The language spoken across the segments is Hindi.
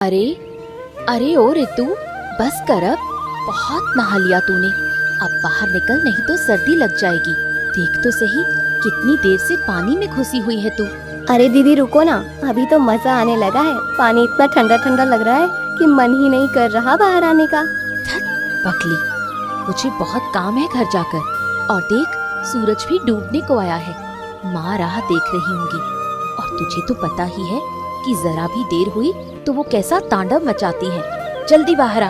अरे अरे ओ रितु, बस कर अब। बहुत नहा लिया तूने। अब बाहर निकल, नहीं तो सर्दी लग जाएगी। देख तो सही, कितनी देर से पानी में घुसी हुई है तू। अरे दीदी रुको ना, अभी तो मजा आने लगा है। पानी इतना ठंडा ठंडा लग रहा है कि मन ही नहीं कर रहा बाहर आने का। बकली, मुझे बहुत काम है घर जाकर। और देख, सूरज भी डूबने को आया है। माँ राह देख रही होंगी। और तुझे तो पता ही है कि जरा भी देर हुई तो वो कैसा तांडव मचाती है। जल्दी बाहर आ।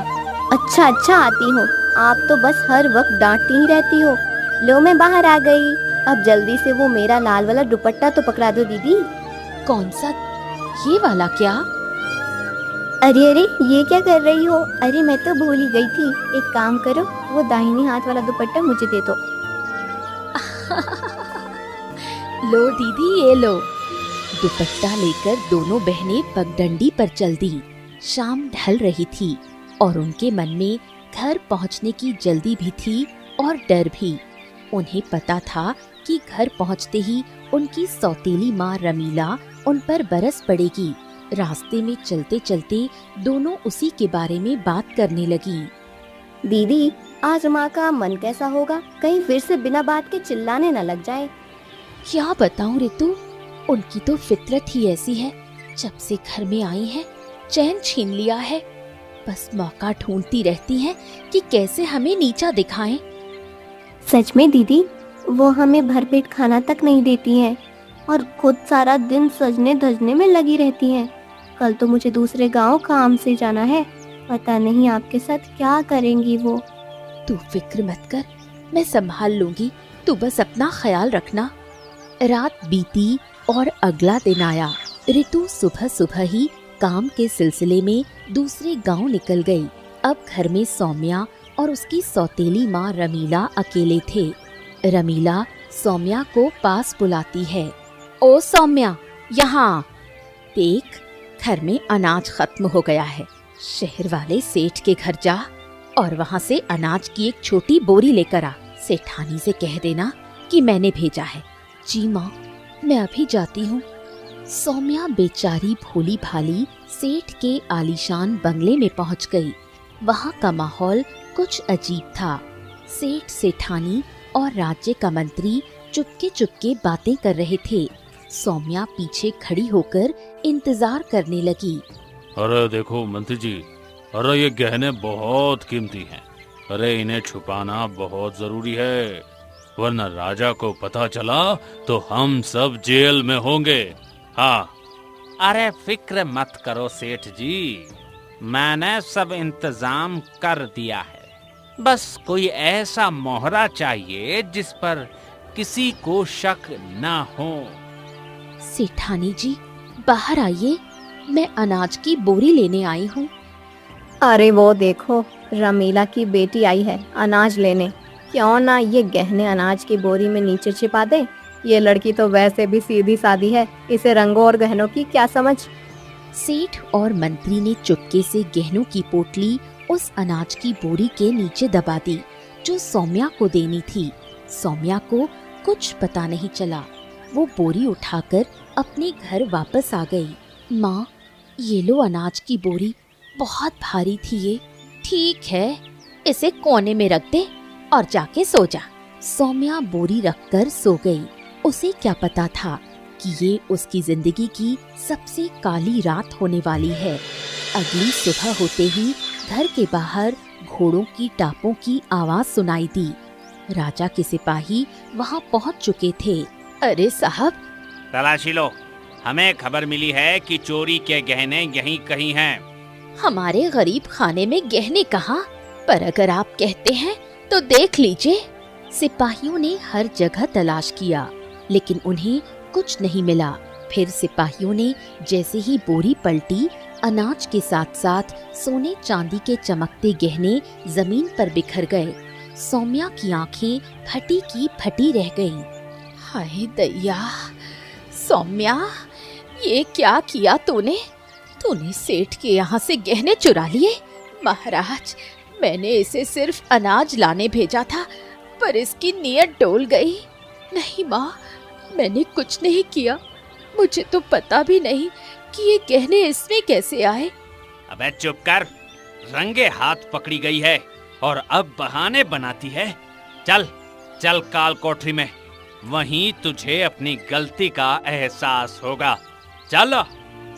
अच्छा अच्छा आती हूँ। आप तो बस हर वक्त डांटती ही रहती हो। लो मैं बाहर आ गई। अब जल्दी से वो मेरा लाल वाला दुपट्टा तो पकड़ा दो दीदी। कौन सा? ये वाला क्या? अरे अरे ये क्या कर रही हो? अरे मैं तो भूल ही गई थी। एक काम करो, वो दाहिनी हाथ वाला दुपट्टा मुझे दे दो। लो दीदी, ये लो। दुपट्टा लेकर दोनों बहनें पगडंडी पर चल दी। शाम ढल रही थी और उनके मन में घर पहुंचने की जल्दी भी थी और डर भी। उन्हें पता था कि घर पहुंचते ही उनकी सौतेली माँ रमीला उन पर बरस पड़ेगी। रास्ते में चलते चलते दोनों उसी के बारे में बात करने लगी। दीदी आज माँ का मन कैसा होगा? कहीं फिर से बिना बात के चिल्लाने न लग जाए। क्या बताऊं रितु, उनकी तो फितरत ही ऐसी है। जब से घर में आई है, चैन छीन लिया है। बस मौका ढूंढती रहती हैं कि कैसे हमें नीचा दिखाएं। सच में दीदी, वो हमें भरपेट खाना तक नहीं देती हैं और खुद सारा दिन सजने धजने में लगी रहती हैं। कल तो मुझे दूसरे गांव काम से जाना है। पता नहीं आपके साथ क्या करेंगी वो। तू फिक्र मत कर, मैं संभाल लूंगी। तू बस अपना ख्याल रखना। रात बीती और अगला दिन आया। रितु सुबह सुबह ही काम के सिलसिले में दूसरे गांव निकल गई। अब घर में सौम्या और उसकी सौतेली माँ रमीला अकेले थे। रमीला सौम्या को पास बुलाती है। ओ सौम्या, यहाँ देख, घर में अनाज खत्म हो गया है। शहर वाले सेठ के घर जा और वहाँ से अनाज की एक छोटी बोरी लेकर आ। सेठानी से कह देना कि मैंने भेजा है। जी माँ, मैं अभी जाती हूँ। सौम्या बेचारी भोली भाली सेठ के आलीशान बंगले में पहुँच गई। वहाँ का माहौल कुछ अजीब था। सेठ सेठानी और राज्य का मंत्री चुपके चुपके बातें कर रहे थे। सौम्या पीछे खड़ी होकर इंतजार करने लगी। अरे देखो मंत्री जी, अरे ये गहने बहुत कीमती हैं। अरे इन्हें छुपाना बहुत जरूरी है, वरना राजा को पता चला तो हम सब जेल में होंगे। हाँ। अरे फिक्र मत करो सेठ जी, मैंने सब इंतजाम कर दिया है। बस कोई ऐसा मोहरा चाहिए जिस पर किसी को शक न हो। सेठानी जी, बाहर आइए, मैं अनाज की बोरी लेने आई हूँ। अरे वो देखो, रमीला की बेटी आई है अनाज लेने। क्यों ना ये गहने अनाज की बोरी में नीचे छिपा दे। ये लड़की तो वैसे भी सीधी सादी है, इसे रंगों और गहनों की क्या समझ। सेठ और मंत्री ने चुपके से गहनों की पोटली उस अनाज की बोरी के नीचे दबा दी जो सौम्या को देनी थी। सौम्या को कुछ पता नहीं चला। वो बोरी उठाकर अपने घर वापस आ गई। माँ, ये लो अनाज की बोरी, बहुत भारी थी ये। ठीक है, इसे कोने में रख दे और जाके सो जा। सौम्या बोरी रखकर सो गई। उसे क्या पता था कि ये उसकी जिंदगी की सबसे काली रात होने वाली है। अगली सुबह होते ही घर के बाहर घोड़ों की टापों की आवाज सुनाई दी। राजा के सिपाही वहां पहुंच चुके थे। अरे साहब, तलाशी लो, हमें खबर मिली है कि चोरी के गहने यहीं कहीं हैं। हमारे गरीब खाने में गहने कहाँ? पर अगर आप कहते हैं तो देख लीजिए। सिपाहियों ने हर जगह तलाश किया, लेकिन उन्हें कुछ नहीं मिला। फिर सिपाहियों ने जैसे ही बोरी पलटी, अनाज के साथ साथ सोने चांदी के चमकते गहने जमीन पर बिखर गए। सौम्या की आंखें फटी की फटी रह गईं। हाय दैया, सौम्या, ये क्या किया तूने? तूने सेठ के यहाँ से गहने चुरा लिए? महाराज, मैंने इसे सिर्फ अनाज लाने भेजा था, पर इसकी नीयत डोल गई। नहीं माँ, मैंने कुछ नहीं किया। मुझे तो पता भी नहीं कि ये गहने इसमें कैसे आए। अबे चुप कर, रंगे हाथ पकड़ी गई है और अब बहाने बनाती है। चल चल काल कोठरी में, वहीं तुझे अपनी गलती का एहसास होगा। चल।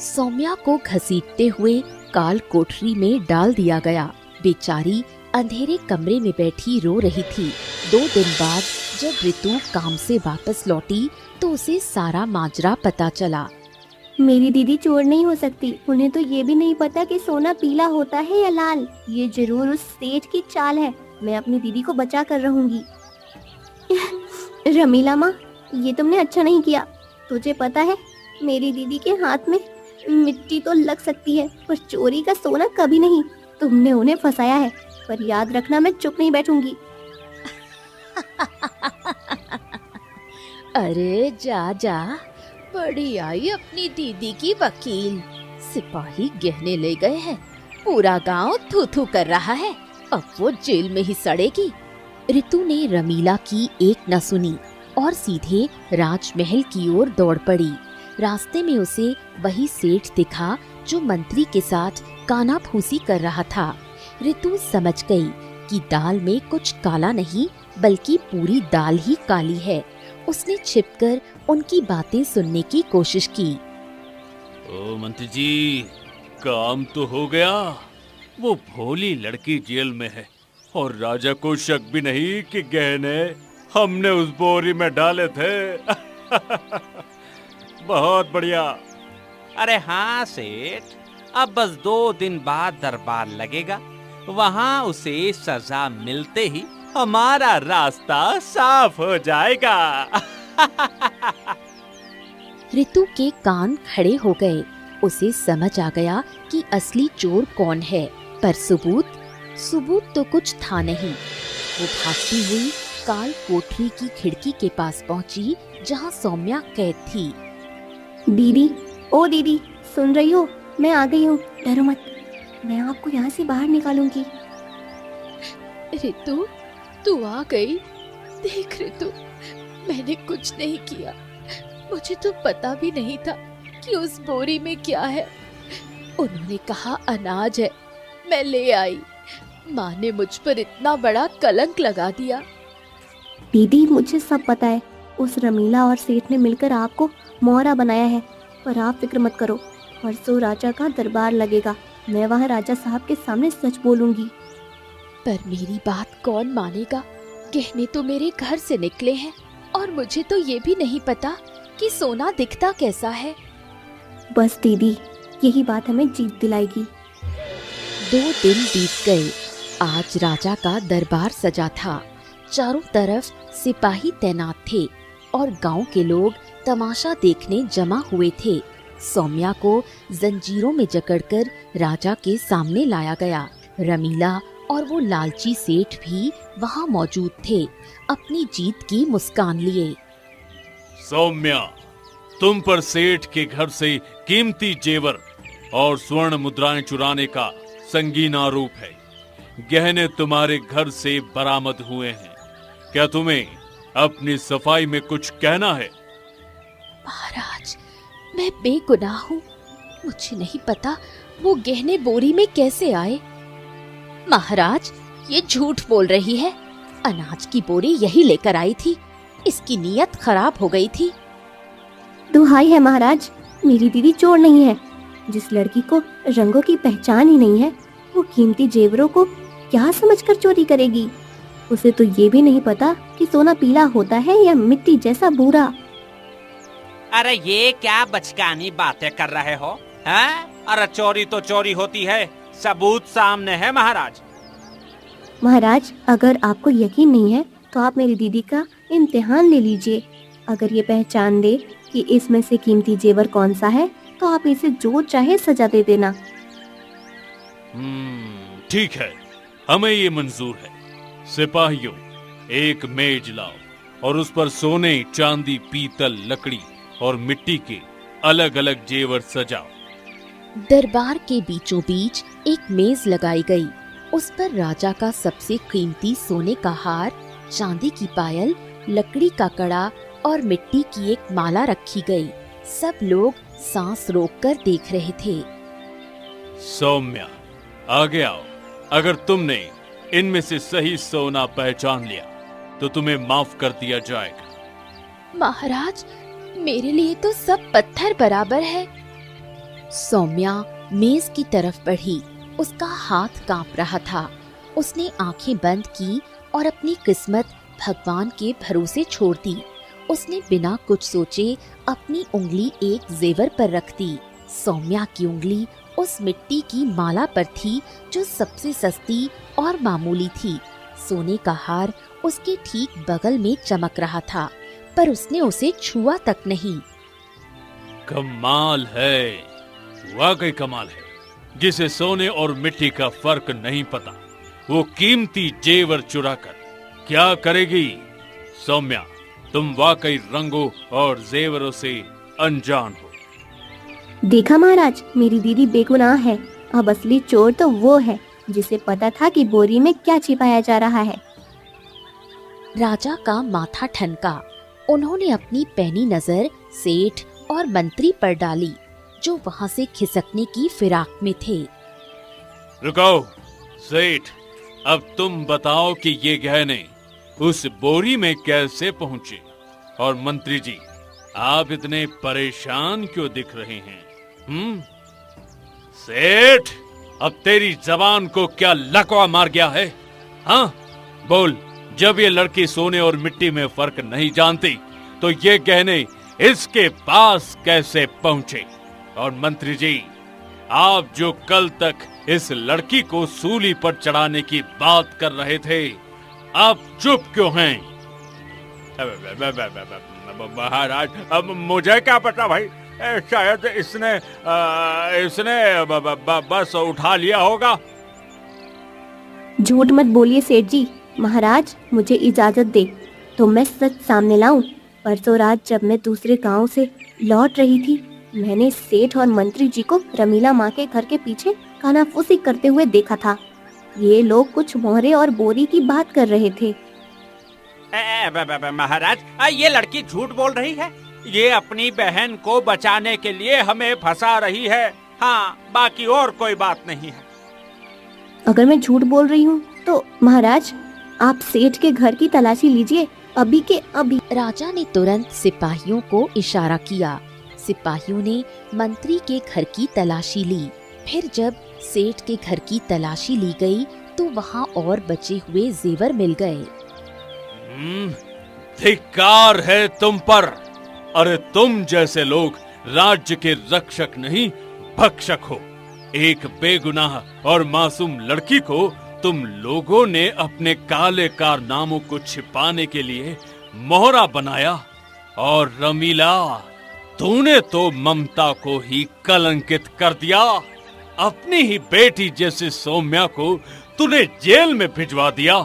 सौम्या को घसीटते हुए काल कोठरी में डाल दिया गया। बेचारी अंधेरे कमरे में बैठी रो रही थी। 2 दिन बाद जब ऋतु काम से वापस लौटी तो उसे सारा माजरा पता चला। मेरी दीदी चोर नहीं हो सकती। उन्हें तो ये भी नहीं पता कि सोना पीला होता है या लाल। ये जरूर उस सेठ की चाल है। मैं अपनी दीदी को बचा कर रहूंगी। रमीला माँ, ये तुमने अच्छा नहीं किया। तुझे पता है, मेरी दीदी के हाथ में मिट्टी तो लग सकती है, पर चोरी का सोना कभी नहीं। तुमने उन्हें फंसाया है, पर याद रखना मैं चुप नहीं बैठूंगी। अरे जा जा, बड़ी आई अपनी दीदी की वकील। सिपाही गहने ले गए हैं, पूरा गांव थू थू कर रहा है, अब वो जेल में ही सड़ेगी। ऋतु ने रमीला की एक न सुनी और सीधे राजमहल की ओर दौड़ पड़ी। रास्ते में उसे वही सेठ दिखा जो मंत्री के साथ काना फूसी कर रहा था। ऋतु समझ गई कि दाल में कुछ काला नहीं बल्कि पूरी दाल ही काली है। उसने छिपकर उनकी बातें सुनने की कोशिश की। ओ मंत्री जी, काम तो हो गया। वो भोली लड़की जेल में है और राजा को शक भी नहीं कि गहने हमने उस बोरी में डाले थे। बहुत बढ़िया। अरे हाँ सेठ, अब बस 2 दिन बाद दरबार लगेगा। वहाँ उसे सजा मिलते ही हमारा रास्ता साफ हो जाएगा। ऋतु के कान खड़े हो गए। उसे समझ आ गया कि असली चोर कौन है, पर सबूत तो कुछ था नहीं। वो भागती हुई काल कोठरी की खिड़की के पास पहुंची जहां सौम्या कैद थी। दीदी, ओ दीदी, सुन रही हो? मैं आ गई हूँ, डरो मत। मैं आपको यहाँ से बाहर निकालूंगी। ऋतु, तू आ गई। देख ऋतु, मैंने कुछ नहीं किया। मुझे तो पता भी नहीं था कि उस बोरी में क्या है। उन्होंने कहा अनाज है, मैं ले आई। माँ ने मुझ पर इतना बड़ा कलंक लगा दिया। दीदी, मुझे सब पता है। उस रमीला और सेठ ने मिलकर आपको मोहरा बनाया है, पर आप फिक्र मत करो। परसों राजा का दरबार लगेगा। मैं वहाँ राजा साहब के सामने सच बोलूंगी। पर मेरी बात कौन मानेगा? गहने तो मेरे घर से निकले हैं और मुझे तो ये भी नहीं पता कि सोना दिखता कैसा है। बस दीदी, यही बात हमें जीत दिलाएगी। 2 दिन बीत गए। आज राजा का दरबार सजा था। चारों तरफ सिपाही तैनात थे और गांव के लोग तमाशा देखने जमा हुए थे। सौम्या को जंजीरों में जकड़कर राजा के सामने लाया गया। रमीला और वो लालची सेठ भी वहाँ मौजूद थे, अपनी जीत की मुस्कान लिए। सौम्या, तुम पर सेठ के घर से कीमती जेवर और स्वर्ण मुद्राएं चुराने का संगीन आरोप है। गहने तुम्हारे घर से बरामद हुए हैं। क्या तुम्हें अपनी सफाई में कुछ कहना है? महाराज, मैं बेगुनाह हूँ। मुझे नहीं पता वो गहने बोरी में कैसे आए। महाराज, ये झूठ बोल रही है। अनाज की बोरी यही लेकर आई थी। इसकी नीयत खराब हो गई थी। दुहाई है महाराज, मेरी दीदी चोर नहीं है। जिस लड़की को रंगों की पहचान ही नहीं है, वो कीमती जेवरों को क्या समझकर चोरी करेगी? उसे तो ये भी नहीं पता कि सोना पीला होता है या मिट्टी जैसा भूरा। अरे ये क्या बचकानी बातें कर रहे हो? हैं? अरे चोरी तो चोरी होती है, सबूत सामने है महाराज। महाराज, अगर आपको यकीन नहीं है तो आप मेरी दीदी का इम्तिहान ले लीजिए। अगर ये पहचान दे कि इसमें से कीमती जेवर कौन सा है, तो आप इसे जो चाहे सजा दे देना। ठीक है, हमें ये मंजूर है। सिपाहियों, एक मेज लाओ और उस पर सोने, चांदी, पीतल, लकड़ी और मिट्टी के अलग अलग जेवर सजाओ। दरबार के बीचों बीच एक मेज लगाई गई। उस पर राजा का सबसे कीमती सोने का हार, चांदी की पायल, लकड़ी का कड़ा और मिट्टी की एक माला रखी गई। सब लोग सांस रोककर देख रहे थे। सौम्या, आगे आओ। अगर तुमने इनमें से सही सोना पहचान लिया तो तुम्हें माफ कर दिया जाएगा। महाराज, मेरे लिए तो सब पत्थर बराबर है। सौम्या मेज की तरफ बढ़ी। उसका हाथ कांप रहा था। उसने आंखें बंद की और अपनी किस्मत भगवान के भरोसे छोड़ दी। उसने बिना कुछ सोचे अपनी उंगली एक जेवर पर रख दी। सौम्या की उंगली उस मिट्टी की माला पर थी जो सबसे सस्ती और मामूली थी। सोने का हार उसके ठीक बगल में चमक रहा था, पर उसने उसे छुआ तक नहीं। कमाल है, वाकई कमाल है। जिसे सोने और मिट्टी का फर्क नहीं पता, वो कीमती जेवर चुराकर क्या करेगी? सौम्या, तुम वाकई रंगों और जेवरों से अनजान हो। देखा महाराज, मेरी दीदी बेगुनाह है। अब असली चोर तो वो है जिसे पता था कि बोरी में क्या छिपाया जा रहा है। राजा का माथा ठनका। उन्होंने अपनी पैनी नजर सेठ और मंत्री पर डाली, जो वहां से खिसकने की फिराक में थे। रुको सेठ, अब तुम बताओ कि ये गहने उस बोरी में कैसे पहुंचे? और मंत्री जी, आप इतने परेशान क्यों दिख रहे हैं? सेठ, अब तेरी जबान को क्या लकवा मार गया है? हाँ, बोल। जब ये लड़की सोने और मिट्टी में फर्क नहीं जानती, तो ये गहने इसके पास कैसे पहुंचे? और मंत्री जी, आप जो कल तक इस लड़की को सूली पर चढ़ाने की बात कर रहे थे, आप चुप क्यों हैं? महाराज, अब मुझे क्या पता भाई, शायद इसने बस उठा लिया होगा। झूठ मत बोलिए सेठ जी। महाराज, मुझे इजाजत दे तो मैं सच सामने लाऊं। परसों रात जब मैं दूसरे गांव से लौट रही थी, मैंने सेठ और मंत्री जी को रमीला माँ के घर के पीछे कानाफूसी करते हुए देखा था। ये लोग कुछ मोहरे और बोरी की बात कर रहे थे। महाराज, ये लड़की झूठ बोल रही है। ये अपनी बहन को बचाने के लिए हमें फंसा रही है। हाँ, बाकी और कोई बात नहीं है। अगर मैं झूठ बोल रही हूँ तो महाराज, आप सेठ के घर की तलाशी लीजिए, अभी के अभी। राजा ने तुरंत सिपाहियों को इशारा किया। सिपाहियों ने मंत्री के घर की तलाशी ली। फिर जब सेठ के घर की तलाशी ली गई तो वहाँ और बचे हुए जेवर मिल गए। धिक्कार है तुम पर। अरे तुम जैसे लोग राज्य के रक्षक नहीं, भक्षक हो। एक बेगुनाह और मासूम लड़की को तुम लोगों ने अपने काले कारनामों को छिपाने के लिए मोहरा बनाया। और रमीला, तूने तो ममता को ही कलंकित कर दिया। अपनी ही बेटी जैसे सौम्या को तूने जेल में भिजवा दिया।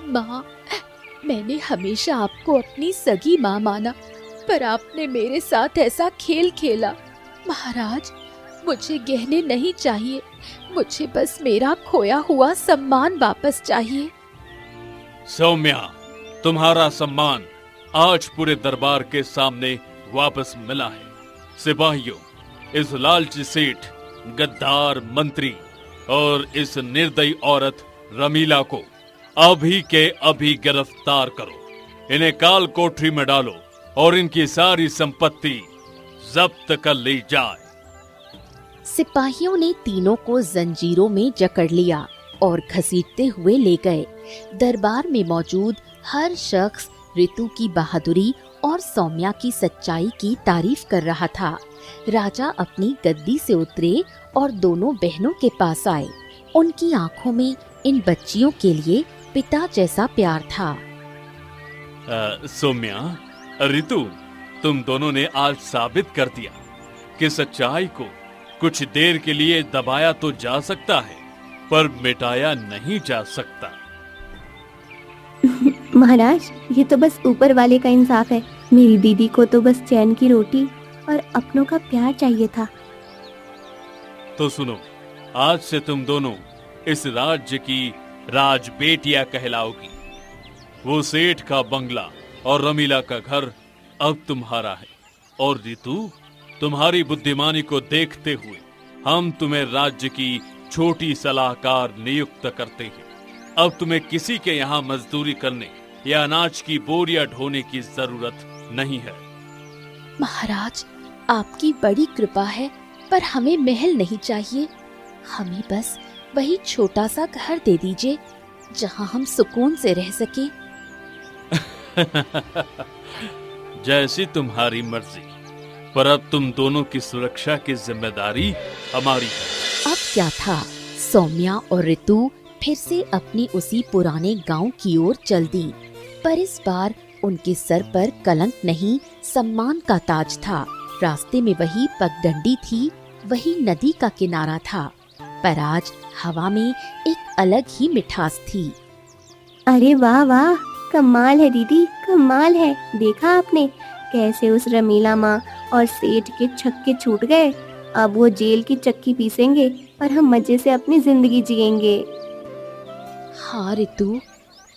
माँ, मैंने हमेशा आपको अपनी सगी माँ माना, पर आपने मेरे साथ ऐसा खेल खेला। महाराज, मुझे गहने नहीं चाहिए, मुझे बस मेरा खोया हुआ सम्मान वापस चाहिए। सौम्या, तुम्हारा सम्मान आज पूरे दरबार के सामने वापस मिला है। सिपाहियों, इस लालची सेठ, गद्दार मंत्री और इस निर्दयी औरत रमीला को अभी के अभी गिरफ्तार करो। इन्हें काल कोठरी में डालो और इनकी सारी संपत्ति जब्त कर ली जाए। सिपाहियों ने तीनों को जंजीरों में जकड़ लिया और घसीटते हुए ले गए। दरबार में मौजूद हर शख्स ऋतु की बहादुरी और सौम्या की सच्चाई की तारीफ कर रहा था। राजा अपनी गद्दी से उतरे और दोनों बहनों के पास आए। उनकी आंखों में इन बच्चियों के लिए पिता जैसा प्यार था। सौम्या, ऋतु, तुम दोनों ने आज साबित कर दिया कि सच्चाई को कुछ देर के लिए दबाया तो जा सकता है, पर मिटाया नहीं जा सकता। महाराज, ये तो बस ऊपर वाले का इंसाफ है। मेरी दीदी को तो बस चैन की रोटी और अपनों का प्यार चाहिए था। तो सुनो, आज से तुम दोनों इस राज्य की राजबेटियां कहलाओगी। वो सेठ का बंगला और रमीला का घर अब तुम्हारा है। और ऋतु, तुम्हारी बुद्धिमानी को देखते हुए हम तुम्हें राज्य की छोटी सलाहकार नियुक्त करते हैं। अब तुम्हें किसी के यहाँ मजदूरी करने या अनाज की बोरियां ढोने की जरूरत नहीं है। महाराज, आपकी बड़ी कृपा है, पर हमें महल नहीं चाहिए। हमें बस वही छोटा सा घर दे दीजिए जहाँ हम सुकून से रह सके। जैसी तुम्हारी मर्जी, पर अब तुम दोनों की सुरक्षा की जिम्मेदारी हमारी है। अब क्या था, सौम्या और ऋतु फिर से अपनी उसी पुराने गांव की ओर चल दी। पर इस बार उनके सर पर कलंक नहीं, सम्मान का ताज था। रास्ते में वही पगडंडी थी, वही नदी का किनारा था, पर आज हवा में एक अलग ही मिठास थी। अरे वाह वाह, कमाल है दीदी, कमाल है। देखा आपने कैसे उस रमीला माँ और सेठ के छक्के छूट गए। अब वो जेल की चक्की पीसेंगे और हम मजे से अपनी जिंदगी जिएंगे। हाँ ऋतु,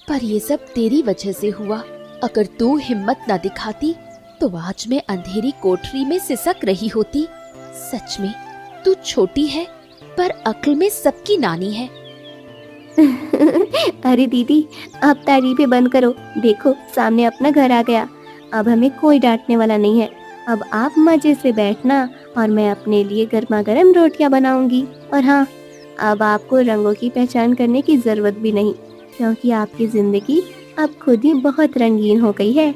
पर ये सब तेरी वजह से हुआ। अगर तू हिम्मत न दिखाती तो आज मैं अंधेरी कोठरी में सिसक रही होती। सच में तू छोटी है, पर अक्ल में सबकी नानी है। अरे दीदी, अब तारीफें बंद करो। देखो सामने अपना घर आ गया। अब हमें कोई डांटने वाला नहीं है। अब आप मजे से बैठना और मैं अपने लिए गर्मा गर्म रोटियां बनाऊंगी। और हाँ, अब आपको रंगों की पहचान करने की जरूरत भी नहीं, क्योंकि आपकी जिंदगी अब खुद ही बहुत रंगीन हो गई है।